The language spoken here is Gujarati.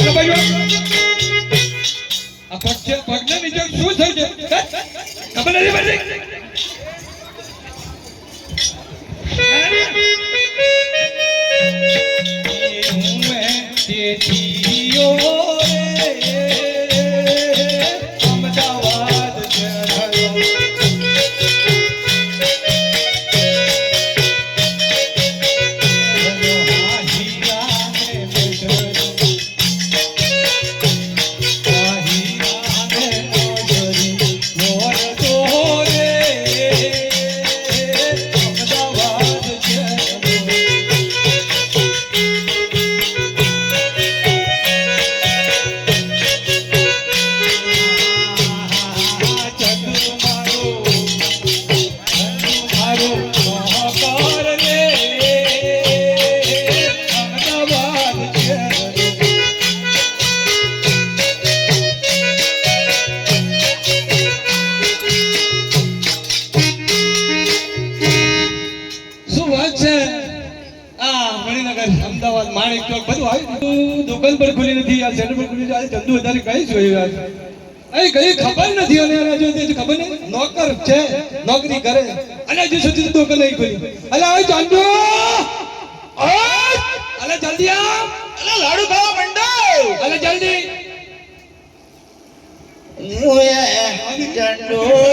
આ પગને નીચે શું થયું છે ખબર નથી પડતી અમદાવાદ માણેક ચોક બધું આવ્યું દુકાન પર ખુલી નથી આ સેન્ટર પર ખુલી આજે ધંધો વધારે કઈ જોયું અહીં કઈ ખબર નથી અને ખબર નહીં નોકર છે નોકરી કરે અને હજુ સુધી દુકાન નહીં ખુલી અલા હવે ચાંદુ અલા જલ્દી આવ અલા લાડુ ખાવા મંડો અલા જલ્દી ચાંદુ